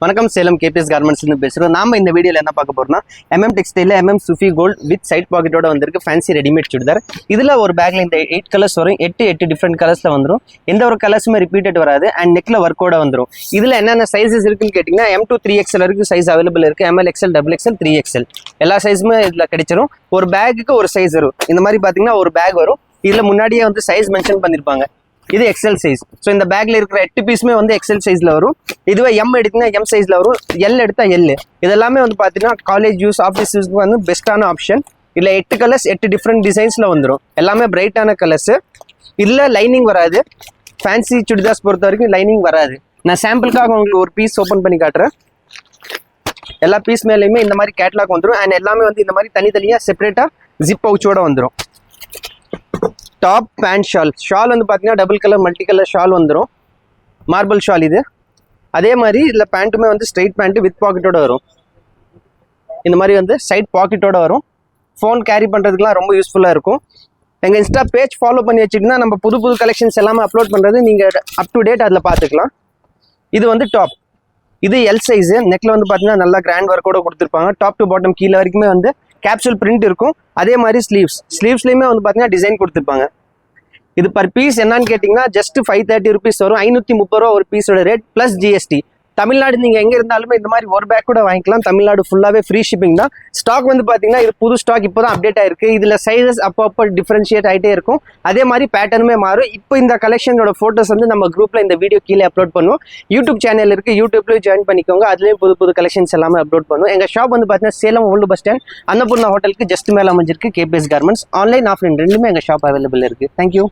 வணக்கம் சேலம் கேபிஎஸ் கார்மெண்ட்ஸ்ல பேசுறோம். நாம இந்த வீடியோல என்ன பார்க்க போறோம்னா எம்எம் டெக்ஸ்டைல MM Sufi gold with side பாக்கெட்டோட வந்திருக்கு ஃபேன்சி ரெடிமேட் சுடிதார். இதுல ஒரு பேக்ல இந்த 8 கலர்ஸ் வரும். 8 டிஃப்ரெண்ட் கலர்ஸ்ல வந்துடும். எந்த ஒரு கலர்ஸுமே ரிப்பீட்டட் வராது அண்ட் நெக்ல ஒர்க்கோட வந்துடும். இதுல என்னென்ன சைஸஸ் இருக்குன்னு கேட்டீங்கன்னா M2 3XL வரைக்கும் சைஸ் அவைலபிள் இருக்கு. ML XL XXL 3XL எல்லா சைஸுமே இதுல கிடைச்சிரும். ஒரு பேக்குக்கு ஒரு சைஸ் வரும். இந்த மாதிரி பாத்தீங்கன்னா ஒரு பேக் வரும். இதுல முன்னாடியே வந்து சைஸ் மென்ஷன் பண்ணிருப்பாங்க. இது எக்ஸல் சைஸ். ஸோ இந்த பேக்ல இருக்கிற 8 பீஸுமே வந்து எக்ஸல் சைஸ்ல வரும். இதுவே எம் எடுத்தீங்கன்னா எம் சைஸ்ல வரும். எல் எடுத்தா எல். இதெல்லாமே வந்து பாத்தீங்கன்னா காலேஜ் யூஸ், ஆஃபீஸ் யூஸ்க்கு வந்து பெஸ்ட்டான ஆப்ஷன். இதுல 8 கலர்ஸ் 8 டிஃப்ரெண்ட் டிசைன்ஸ்ல வந்துடும். எல்லாமே பிரைட்டான கலர்ஸ். இதுல லைனிங் வராது. ஃபேன்சி சுடிதார்ஸ் பொறுத்த வரைக்கும் லைனிங் வராது. நான் சாம்பிளுக்காக உங்களுக்கு ஒரு பீஸ் ஓப்பன் பண்ணி காட்டுறேன். எல்லா பீஸ் மேலேயுமே இந்த மாதிரி கேட்லாக் வந்துடும். அண்ட் எல்லாமே வந்து இந்த மாதிரி தனித்தனியா செப்பரேட்டா ஜிப் பவுச்சோட வந்துடும். டாப் பேண்ட் ஷால் வந்து பார்த்தீங்கன்னா double colour multi colour shawl வந்துடும். மார்பிள் ஷால் இது. அதே மாதிரி இதில் பேண்ட்டுமே வந்து ஸ்ட்ரைட் பேண்ட்டு வித் பாக்கெட்டோட வரும். இந்த மாதிரி வந்து சைட் பாக்கெட்டோட வரும். ஃபோன் கேரி பண்ணுறதுக்குலாம் ரொம்ப யூஸ்ஃபுல்லாக இருக்கும். எங்கள் இன்ஸ்டா பேஜ் ஃபாலோ பண்ணி வச்சுக்கிட்டா நம்ம புது கலெக்ஷன்ஸ் எல்லாமே அப்லோட் பண்ணுறது நீங்கள் அப் டு டேட் அதில் பார்த்துக்கலாம். இது வந்து டாப். இது எல் சைஸு. நெக்கில் வந்து பார்த்தீங்கன்னா நல்லா கிராண்ட் ஒர்க்கோட கொடுத்துருப்பாங்க. டாப் டு பாட்டம் கீழே வரைக்குமே வந்து கேப்சூல் பிரிண்ட் இருக்கும். அதே மாதிரி ஸ்லீவ்ஸ்லையுமே வந்து பார்த்தீங்கன்னா டிசைன் கொடுத்துருப்பாங்க. இது பர் பீஸ் என்னன்னு கேட்டிங்கன்னா ஜஸ்ட் 530 ருபீஸ் வரும். 530 ரூபா ஒரு பீஸோட ரேட் ப்ளஸ் ஜிஎஸ்டி. தமிழ்நாடு நீங்கள் எங்கே இருந்தாலுமே இந்த மாதிரி ஒரு பேக் கூட வாங்கிக்கலாம். தமிழ்நாடு ஃபுல்லாகவே ஃப்ரீ ஷிப்பிங் தான். ஸ்டாக் வந்து பார்த்தீங்கன்னா இது புது ஸ்டாக் இப்போ தான் அப்டேட் ஆயிருக்கு. இதில் சைஸஸ் அப்போ டிஃப்ரென்ஷியேட் ஆகிட்டே இருக்கும். அதே மாதிரி பேட்டர்னுமே மாறும். இப்போ இந்த கலெக்ஷனோட ஃபோட்டோஸ் வந்து நம்ம குரூப்பில் இந்த வீடியோ கீழே அப்லோட் பண்ணுவோம். யூடியூப் சேனல் இருக்குது. யூடியூப்லேயும் ஜாயின் பண்ணிக்கோங்க. அதுலேயும் புது கலெக்ஷன்ஸ் எல்லாமே அப்லோட் பண்ணுவோம். எங்கள் ஷாப் வந்து பார்த்தீங்கன்னா Salem old bus stand Annapurna ஹோட்டலுக்கு ஜஸ்ட் மேலே அமைஞ்சிருக்கு. கேபிஎஸ் கார்மெண்ட்ஸ் ஆன்லைன் ஆஃப்லைன் ரெண்டுமே எங்கள் ஷாப் அவைலபிள் இருக்குது. தேங்க்யூ.